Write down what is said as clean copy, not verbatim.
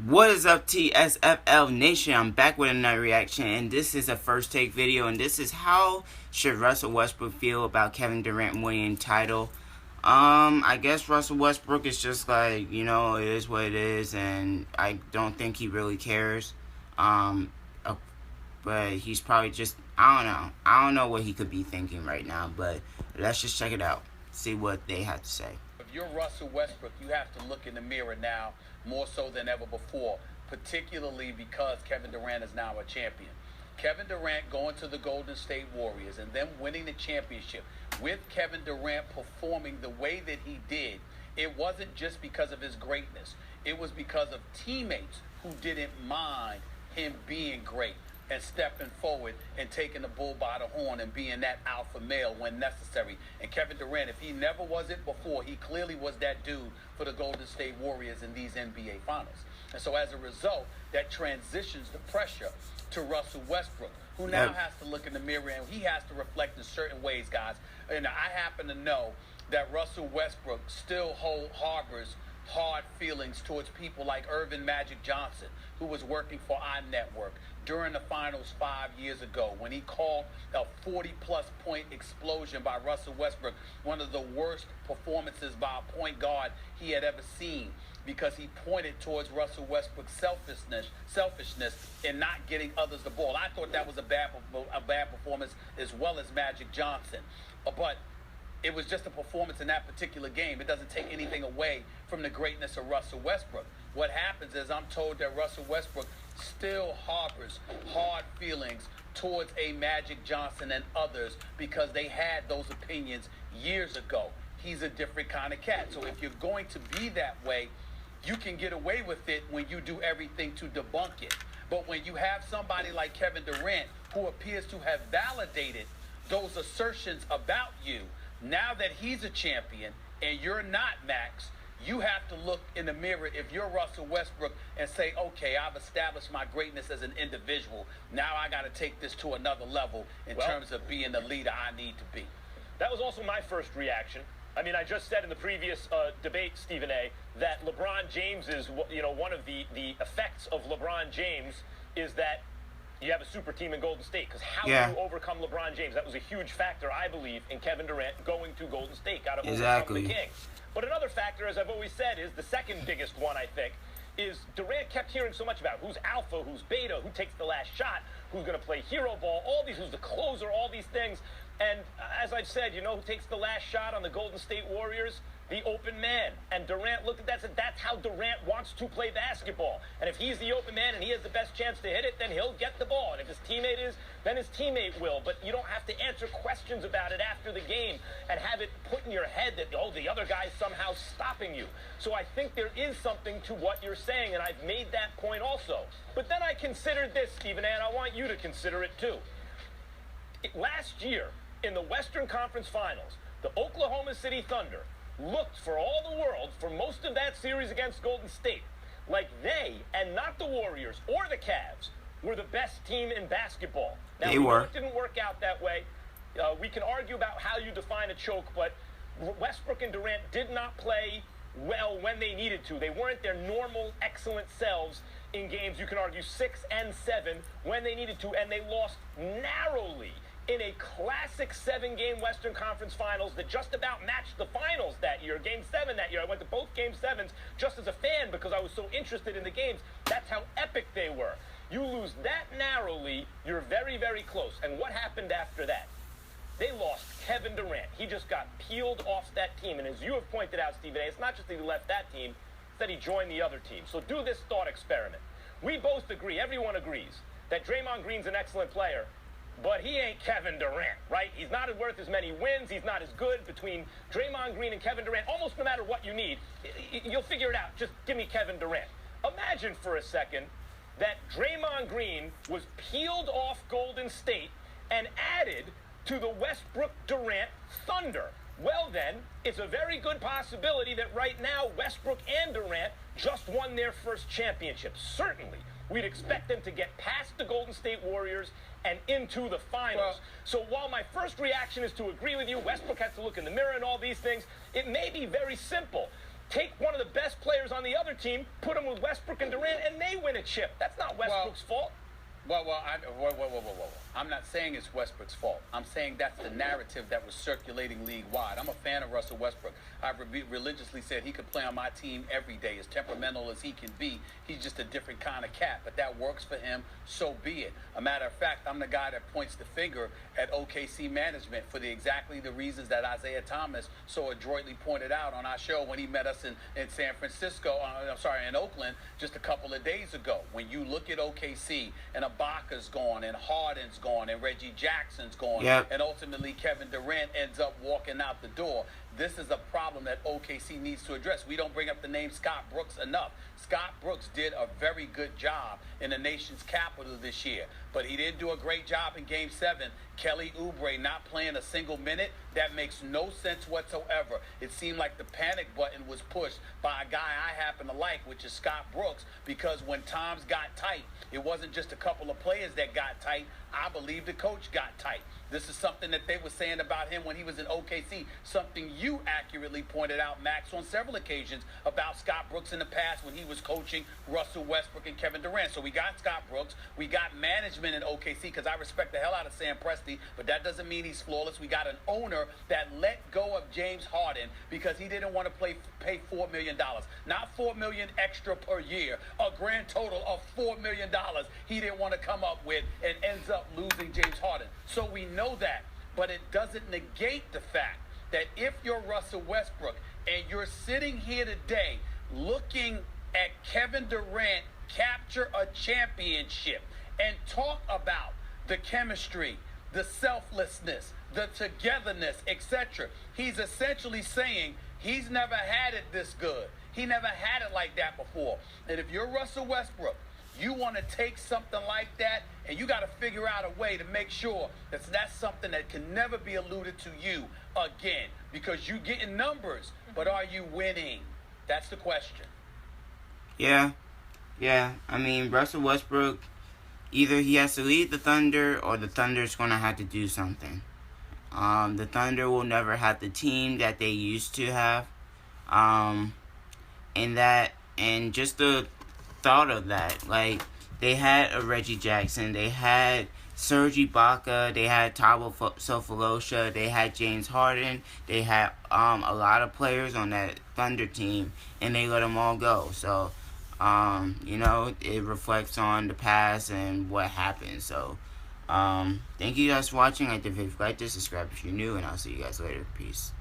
What is up, TSFL Nation? I'm back with another reaction, and this is a first take video, and this is how should Russell Westbrook feel about Kevin Durant winning title. I guess Russell Westbrook is just like, it is what it is, and I don't think he really cares. Uh, but he's probably just, I don't know what he could be thinking right now, but let's just check it out, see what they have to say. If you're Russell Westbrook, you have to look in the mirror now more so than ever before, particularly because Kevin Durant is now a champion. Kevin Durant going to the Golden State Warriors and them winning the championship with Kevin Durant performing the way that he did, it wasn't just because of his greatness. It was because of teammates who didn't mind him being great and stepping forward and taking the bull by the horn and being that alpha male when necessary. And Kevin Durant, if he never was it before, he clearly was that dude for the Golden State Warriors in these NBA Finals. And so as a result, that transitions the pressure to Russell Westbrook, who now has to look in the mirror and he has to reflect in certain ways, guys. And I happen to know that Russell Westbrook still harbors hard feelings towards people like Irvin Magic Johnson, who was working for our network during the finals 5 years ago when he called a 40-plus point explosion by Russell Westbrook one of the worst performances by a point guard he had ever seen, because he pointed towards Russell Westbrook's selfishness in not getting others the ball. I thought that was a bad performance as well as Magic Johnson. But it was just a performance in that particular game. It doesn't take anything away from the greatness of Russell Westbrook. What happens is I'm told that Russell Westbrook still harbors hard feelings towards a Magic Johnson and others because they had those opinions years ago. He's a different kind of cat. So if you're going to be that way, you can get away with it when you do everything to debunk it. But when you have somebody like Kevin Durant who appears to have validated those assertions about you, now that he's a champion and you're not, Max, you have to look in the mirror if you're Russell Westbrook and say, okay, I've established my greatness as an individual. Now I got to take this to another level in terms of being the leader I need to be. That was also my first reaction. I mean, I just said in the previous debate, Stephen A., that LeBron James is, one of the effects of LeBron James is that you have a super team in Golden State. Because how do you overcome LeBron James? That was a huge factor, I believe, in Kevin Durant going to Golden State. Got to overcome the Kings. But another factor, as I've always said, is the second biggest one, I think, is Durant kept hearing so much about who's alpha, who's beta, who takes the last shot, who's going to play hero ball, all these, who's the closer, all these things. And as I've said, who takes the last shot on the Golden State Warriors? The open man. And Durant looked at that and said, that's how Durant wants to play basketball. And if he's the open man and he has the best chance to hit it, then he'll get the ball. And if his teammate is, then his teammate will. But you don't have to answer questions about it after the game and have it put in your head that, the other guy's somehow stopping you. So I think there is something to what you're saying, and I've made that point also. But then I considered this, Stephen A., and I want you to consider it too. Last year, in the Western Conference Finals, the Oklahoma City Thunder looked for all the world for most of that series against Golden State like they, and not the Warriors or the Cavs, were the best team in basketball. Now, it didn't work out that way. We can argue about how you define a choke, but Westbrook and Durant did not play well when they needed to. They weren't their normal, excellent selves in games, you can argue, 6 and 7 when they needed to, and they lost narrowly in a classic 7-game Western Conference Finals that just about matched the finals that year, Game 7 that year. I went to both Game 7s just as a fan because I was so interested in the games. That's how epic they were. You lose that narrowly, you're very, very close. And what happened after that? They lost Kevin Durant. He just got peeled off that team. And as you have pointed out, Stephen A., it's not just that he left that team, it's that he joined the other team. So do this thought experiment. We both agree, everyone agrees, that Draymond Green's an excellent player, but he ain't Kevin Durant, right? He's not worth as many wins. He's not as good. Between Draymond Green and Kevin Durant, almost no matter what you need, you'll figure it out. Just give me Kevin Durant. Imagine for a second that Draymond Green was peeled off Golden State and added to the Westbrook-Durant Thunder. Well, then, it's a very good possibility that right now Westbrook and Durant just won their first championship. Certainly, we'd expect them to get past the Golden State Warriors and into the finals. So while my first reaction is to agree with you, Westbrook has to look in the mirror and all these things, it may be very simple. take one of the best players on the other team, put him with Westbrook and Durant, and they win a chip. That's not Westbrook's fault. Whoa. I'm not saying it's Westbrook's fault. I'm saying that's the narrative that was circulating league-wide. I'm a fan of Russell Westbrook. I've religiously said he could play on my team every day. As temperamental as he can be, he's just a different kind of cat. But that works for him, so be it. A matter of fact, I'm the guy that points the finger at OKC management for exactly the reasons that Isaiah Thomas so adroitly pointed out on our show when he met us in San Francisco, in Oakland, just a couple of days ago. When you look at OKC and Ibaka's gone and Harden's gone and Reggie Jackson's gone, and ultimately Kevin Durant ends up walking out the door. This is a problem that OKC needs to address. We don't bring up the name Scott Brooks enough. Scott Brooks did a very good job in the nation's capital this year, but he didn't do a great job in Game 7. Kelly Oubre not playing a single minute, that makes no sense whatsoever. It seemed like the panic button was pushed by a guy I happen to like, which is Scott Brooks, because when times got tight, it wasn't just a couple of players that got tight. I believe the coach got tight. This is something that they were saying about him when he was in OKC, something you accurately pointed out, Max, on several occasions about Scott Brooks in the past when he was coaching Russell Westbrook and Kevin Durant. So we got Scott Brooks. We got management in OKC, because I respect the hell out of Sam Presti, but that doesn't mean he's flawless. We got an owner that let go of James Harden because he didn't want to pay $4 million. Not $4 million extra per year, a grand total of $4 million he didn't want to come up with, and ends up losing James Harden. So we know that, but it doesn't negate the fact that if you're Russell Westbrook and you're sitting here today looking at Kevin Durant capture a championship and talk about the chemistry, the selflessness, the togetherness, etc., he's essentially saying he's never had it this good. He never had it like that before. And if you're Russell Westbrook, you want to take something like that, and you got to figure out a way to make sure that that's something that can never be alluded to you again, because you're getting numbers, but are you winning? That's the question. Yeah. I mean, Russell Westbrook, either he has to lead the Thunder or the Thunder's going to have to do something. The Thunder will never have the team that they used to have. And just the thought of that, like, they had a Reggie Jackson, they had Serge Ibaka, they had Thabo Sefolosha, they had James Harden, they had a lot of players on that Thunder team, and they let them all go. So, it reflects on the past and what happened. So, thank you guys for watching. Like the video, like this, subscribe if you're new, and I'll see you guys later. Peace.